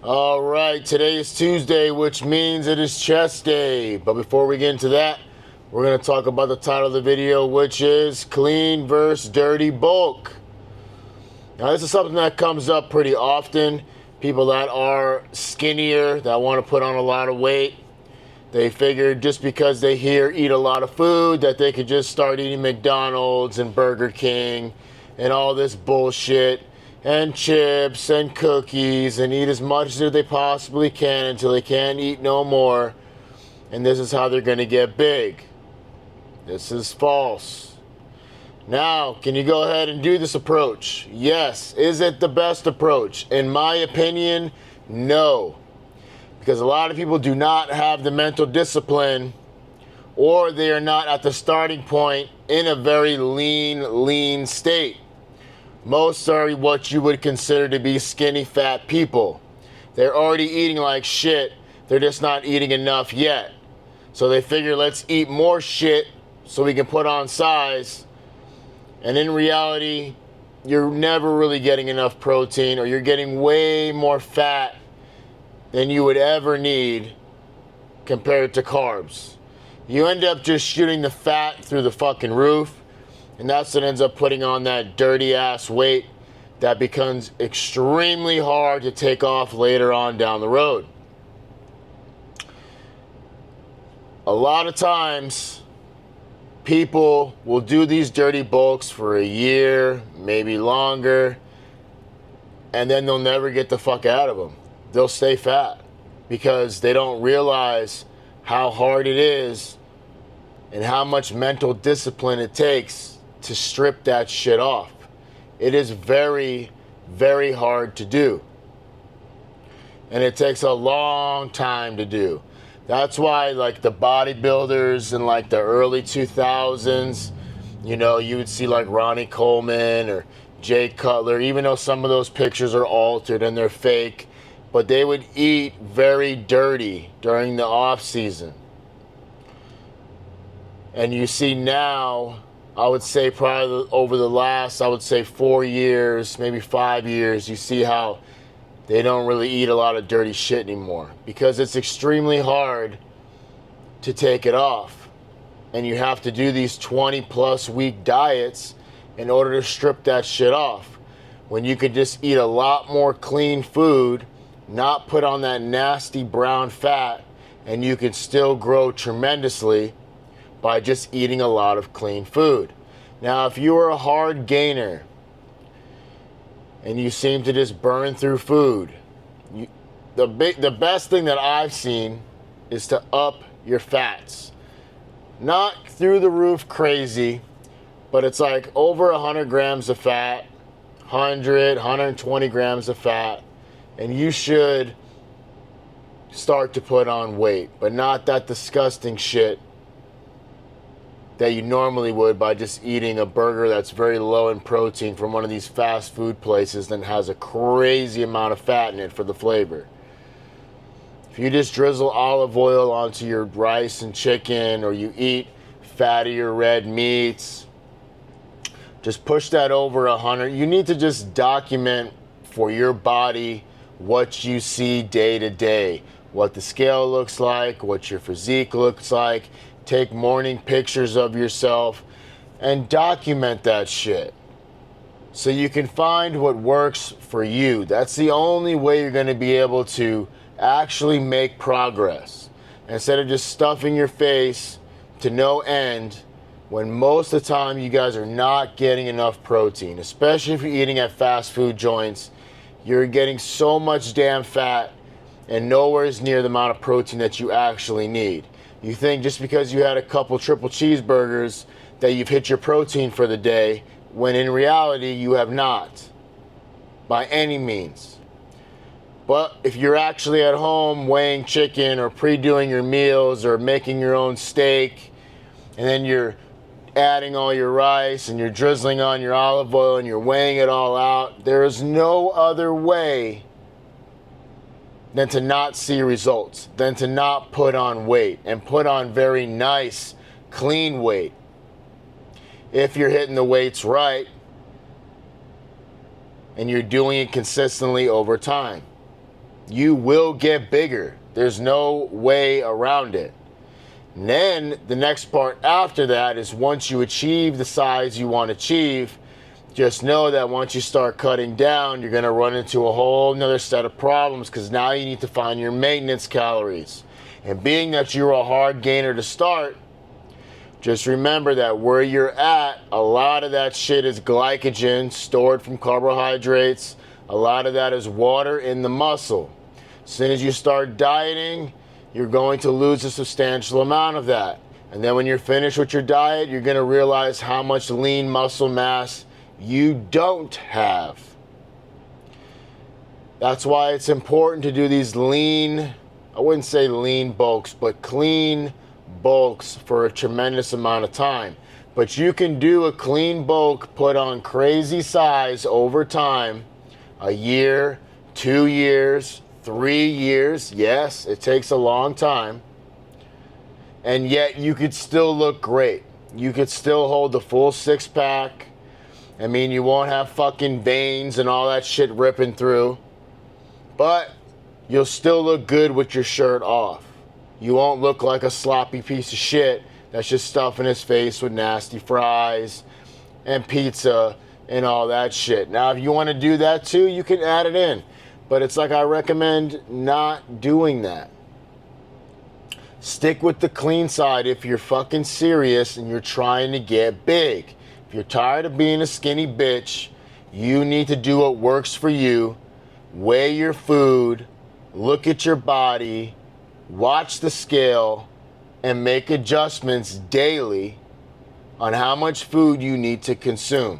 All right, today is Tuesday, which means it is chest day. But before we get into that, we're going to talk about the title of the video, which is Clean versus Dirty Bulk. Now, this is something that comes up pretty often. People that are skinnier, that want to put on a lot of weight, they figure just because they eat a lot of food that they could just start eating McDonald's and Burger King and all this bullshit and chips and cookies and eat as much as they possibly can until they can't eat no more. And this is how they're going to get big. This is false. Now, can you go ahead and do this approach? Yes. Is it the best approach? In my opinion, no. Because a lot of people do not have the mental discipline, or they are not at the starting point in a very lean state. Most are what you would consider to be skinny fat people. They're already eating like shit. They're just not eating enough yet. So they figure, let's eat more shit so we can put on size. And in reality, you're never really getting enough protein, or you're getting way more fat than you would ever need compared to carbs. You end up just shooting the fat through the fucking roof, and that's what ends up putting on that dirty ass weight that becomes extremely hard to take off later on down the road. A lot of times, people will do these dirty bulks for a year, maybe longer, and then they'll never get the fuck out of them. They'll stay fat because they don't realize how hard it is and how much mental discipline it takes to strip that shit off. It is very, very hard to do. And it takes a long time to do. That's why, like, the bodybuilders in like the early 2000s, you would see like Ronnie Coleman or Jay Cutler, even though some of those pictures are altered and they're fake, but they would eat very dirty during the off season. And you see now, I would say probably over the last, 4 years, maybe 5 years, you see how they don't really eat a lot of dirty shit anymore, because it's extremely hard to take it off. And you have to do these 20+ week diets in order to strip that shit off, when you could just eat a lot more clean food, not put on that nasty brown fat, and you could still grow tremendously by just eating a lot of clean food. Now, if you are a hard gainer and you seem to just burn through food, the best thing that I've seen is to up your fats. Not through the roof crazy, but it's like over 100 grams of fat, 120 grams of fat, and you should start to put on weight, but not that disgusting shit that you normally would by just eating a burger that's very low in protein from one of these fast food places that has a crazy amount of fat in it for the flavor. If you just drizzle olive oil onto your rice and chicken, or you eat fattier red meats, just push that over 100. You need to just document for your body what you see day to day, what the scale looks like, what your physique looks like. Take morning pictures of yourself and document that shit so you can find what works for you. That's the only way you're going to be able to actually make progress, instead of just stuffing your face to no end, when most of the time you guys are not getting enough protein. Especially if you're eating at fast food joints, you're getting so much damn fat and nowhere near the amount of protein that you actually need. You think just because you had a couple triple cheeseburgers that you've hit your protein for the day, when in reality you have not, by any means. But if you're actually at home weighing chicken, or pre-doing your meals, or making your own steak, and then you're adding all your rice and you're drizzling on your olive oil and you're weighing it all out, there is no other way than to not see results, than to not put on weight, and put on very nice, clean weight. If you're hitting the weights right and you're doing it consistently over time. You will get bigger. There's no way around it. And then the next part after that is once you achieve the size you want to achieve, just know that once you start cutting down, you're going to run into a whole nother set of problems because now you need to find your maintenance calories. And being that you're a hard gainer to start, just remember that where you're at, a lot of that shit is glycogen stored from carbohydrates. A lot of that is water in the muscle. As soon as you start dieting, you're going to lose a substantial amount of that. And then when you're finished with your diet, you're going to realize how much lean muscle mass you don't have. That's why it's important to do these lean, I wouldn't say lean bulks, but clean bulks for a tremendous amount of time. But you can do a clean bulk, put on crazy size over time, a year, 2 years, 3 years. Yes, it takes a long time. And yet you could still look great. You could still hold the full six pack. I mean, you won't have fucking veins and all that shit ripping through. But you'll still look good with your shirt off. You won't look like a sloppy piece of shit that's just stuffing his face with nasty fries and pizza and all that shit. Now, if you want to do that too, you can add it in. But it's like I recommend not doing that. Stick with the clean side if you're fucking serious and you're trying to get big. If you're tired of being a skinny bitch, you need to do what works for you. Weigh your food, look at your body, watch the scale, and make adjustments daily on how much food you need to consume.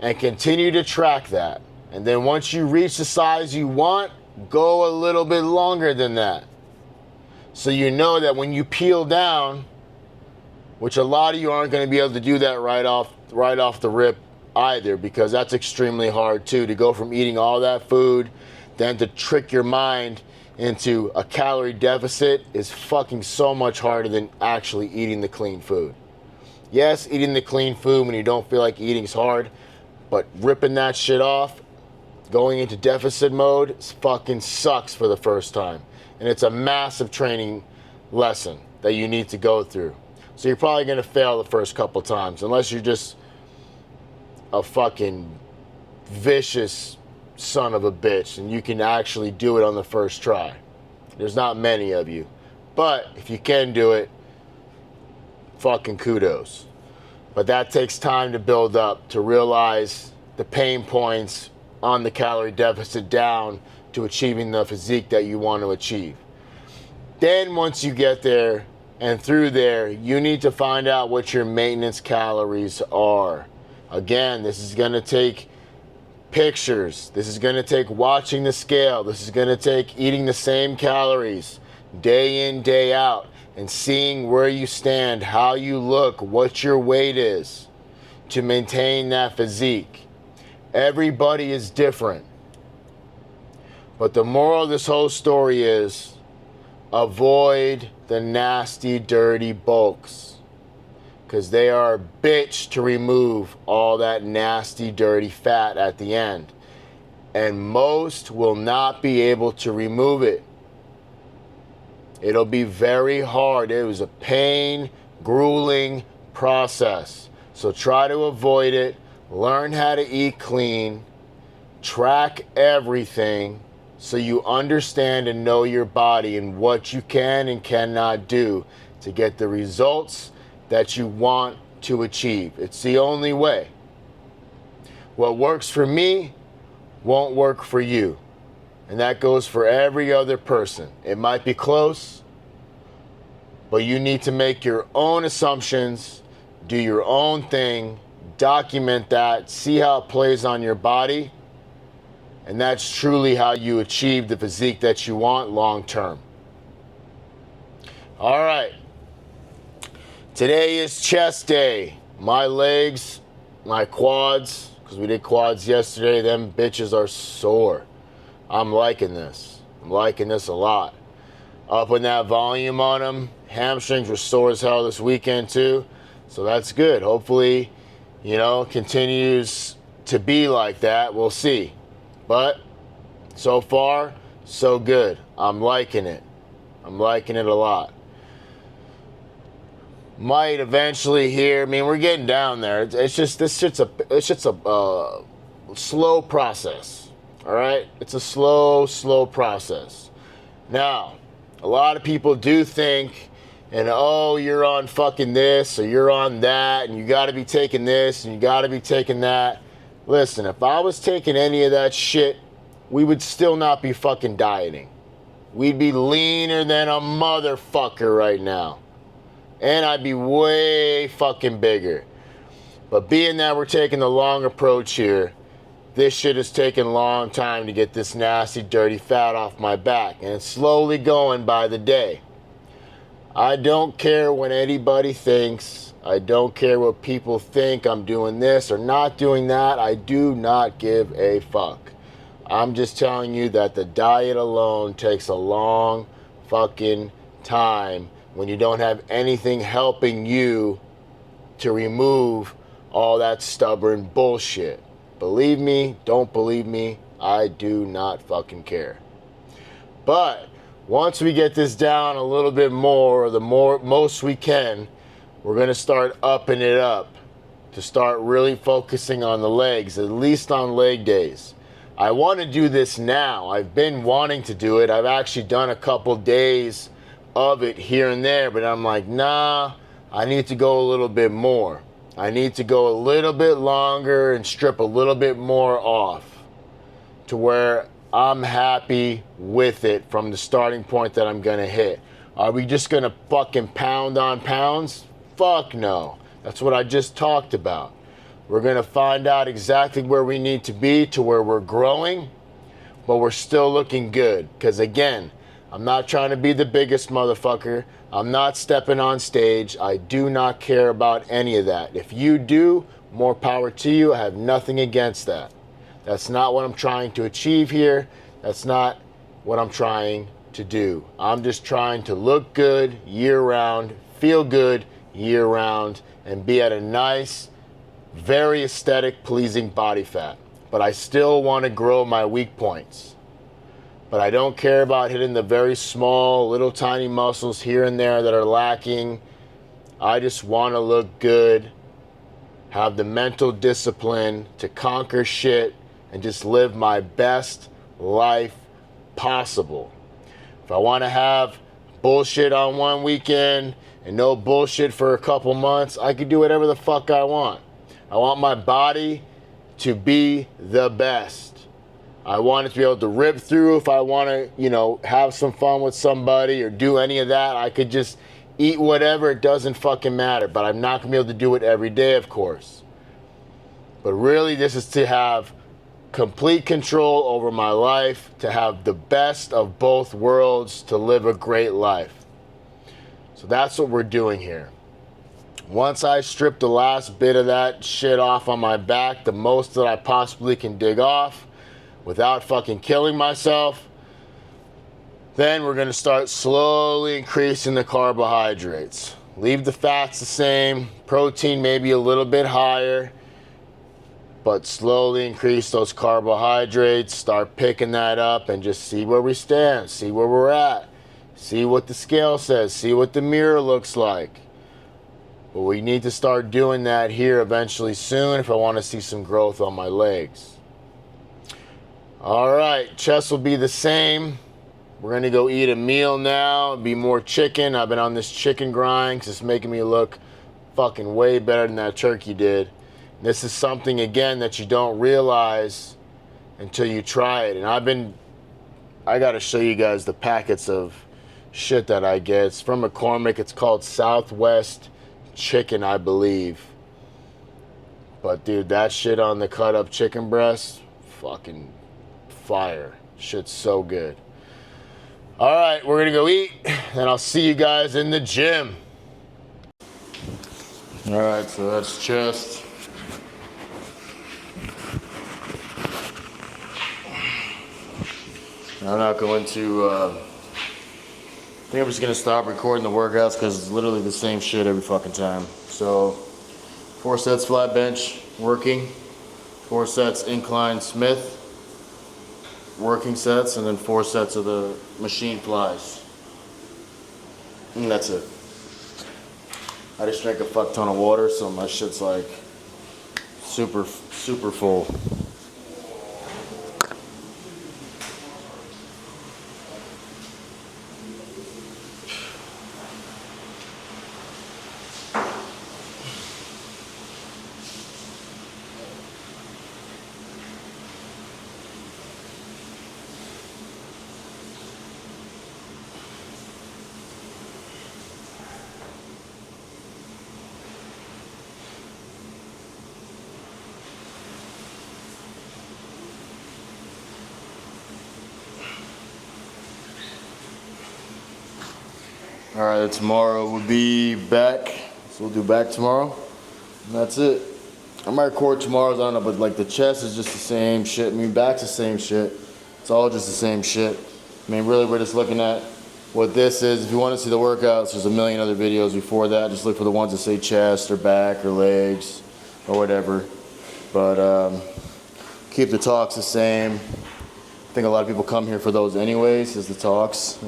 And continue to track that. And then once you reach the size you want, go a little bit longer than that. So you know that when you peel down, which a lot of you aren't going to be able to do that right off the rip either, because that's extremely hard too, to go from eating all that food, then to trick your mind into a calorie deficit is fucking so much harder than actually eating the clean food. Yes, eating the clean food when you don't feel like eating is hard, but ripping that shit off, going into deficit mode, fucking sucks for the first time. And it's a massive training lesson that you need to go through. So you're probably going to fail the first couple times, unless you're just a fucking vicious son of a bitch and you can actually do it on the first try. There's not many of you. But if you can do it, fucking kudos. But that takes time to build up, to realize the pain points on the calorie deficit down to achieving the physique that you want to achieve. Then once you get there and through there, you need to find out what your maintenance calories are. Again, this is going to take pictures. This is going to take watching the scale. This is going to take eating the same calories day in, day out, and seeing where you stand, how you look, what your weight is to maintain that physique. Everybody is different. But the moral of this whole story is avoid the nasty, dirty bulks, because they are a bitch to remove all that nasty, dirty fat at the end. And most will not be able to remove it. It'll be very hard. It was a pain, grueling process. So try to avoid it. Learn how to eat clean. Track everything so you understand and know your body and what you can and cannot do to get the results that you want to achieve. It's the only way. What works for me won't work for you. And that goes for every other person. It might be close, but you need to make your own assumptions, do your own thing, document that, see how it plays on your body, and that's truly how you achieve the physique that you want long term. All right. Today is chest day. My legs, my quads, because we did quads yesterday, them bitches are sore. I'm liking this. I'm liking this a lot. Upping that volume on them. Hamstrings were sore as hell this weekend too. So that's good. Hopefully, continues to be like that. We'll see. But So far, so good. I'm liking it. I'm liking it a lot. Might eventually here. I mean, we're getting down there. It's just this shit's a slow process. All right, it's a slow process. Now, a lot of people do think, and oh, you're on fucking this or you're on that, and you got to be taking this and you got to be taking that. Listen, if I was taking any of that shit, we would still not be fucking dieting. We'd be leaner than a motherfucker right now. And I'd be way fucking bigger. But being that we're taking the long approach here, this shit has taken a long time to get this nasty, dirty fat off my back. And it's slowly going by the day. I don't care what anybody thinks. I don't care what people think I'm doing this or not doing that. I do not give a fuck. I'm just telling you that the diet alone takes a long fucking time when you don't have anything helping you to remove all that stubborn bullshit. Believe me, don't believe me, I do not fucking care. But once we get this down a little bit more, or the most we can, we're gonna start upping it up to start really focusing on the legs, at least on leg days. I want to do this now. I've been wanting to do it. I've actually done a couple days of it here and there, but I'm like, nah, I need to go a little bit more. I need to go a little bit longer and strip a little bit more off to where I'm happy with it from the starting point that I'm gonna hit. Are we just gonna fucking pound on pounds? Fuck no. That's what I just talked about. We're gonna find out exactly where we need to be to where we're growing, but we're still looking good. Because again, I'm not trying to be the biggest motherfucker. I'm not stepping on stage. I do not care about any of that. If you do, more power to you. I have nothing against that. That's not what I'm trying to achieve here. That's not what I'm trying to do. I'm just trying to look good year round, feel good year round, and be at a nice, very aesthetic, pleasing body fat. But I still want to grow my weak points. But I don't care about hitting the very small, little tiny muscles here and there that are lacking. I just want to look good, have the mental discipline to conquer shit, and just live my best life possible. If I want to have bullshit on one weekend and no bullshit for a couple months, I can do whatever the fuck I want. I want my body to be the best. I want it to be able to rip through if I want to, have some fun with somebody or do any of that. I could just eat whatever. It doesn't fucking matter. But I'm not going to be able to do it every day, of course. But really, this is to have complete control over my life, to have the best of both worlds, to live a great life. So that's what we're doing here. Once I strip the last bit of that shit off on my back, the most that I possibly can dig off, without fucking killing myself, then we're gonna start slowly increasing the carbohydrates. Leave the fats the same, protein maybe a little bit higher, but slowly increase those carbohydrates, start picking that up and just see where we stand, see where we're at, see what the scale says, see what the mirror looks like. But we need to start doing that here eventually soon if I wanna see some growth on my legs. All right, chest will be the same. We're gonna go eat a meal now, be more chicken. I've been on this chicken grind because it's making me look fucking way better than that turkey did. This is something, again, that you don't realize until you try it. And I gotta show you guys the packets of shit that I get. It's from McCormick. It's called Southwest Chicken, I believe. But dude, that shit on the cut up chicken breast, fucking fire. Shit's so good. All right, we're gonna go eat, and I'll see you guys in the gym. All right, so that's chest. I'm not going to, I think I'm just gonna stop recording the workouts because it's literally the same shit every fucking time. So, 4 sets flat bench, working. 4 sets incline Smith. working sets and then 4 sets of the machine flies. And that's it. I just drank a fuck ton of water, so my shit's like super full. All right, tomorrow we'll be back. So we'll do back tomorrow. And that's it. I might record tomorrow's on it, but like the chest is just the same shit. I mean, back's the same shit. It's all just the same shit. I mean, really, we're just looking at what this is. If you want to see the workouts, there's a million other videos before that. Just look for the ones that say chest or back or legs or whatever. But keep the talks the same. I think a lot of people come here for those anyways, is the talks.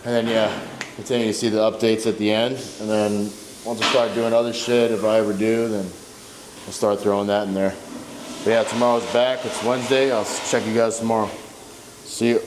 And then yeah, continue to see the updates at the end. And then once I start doing other shit, if I ever do, then I'll start throwing that in there. But yeah, tomorrow's back. It's Wednesday. I'll check you guys tomorrow. See you.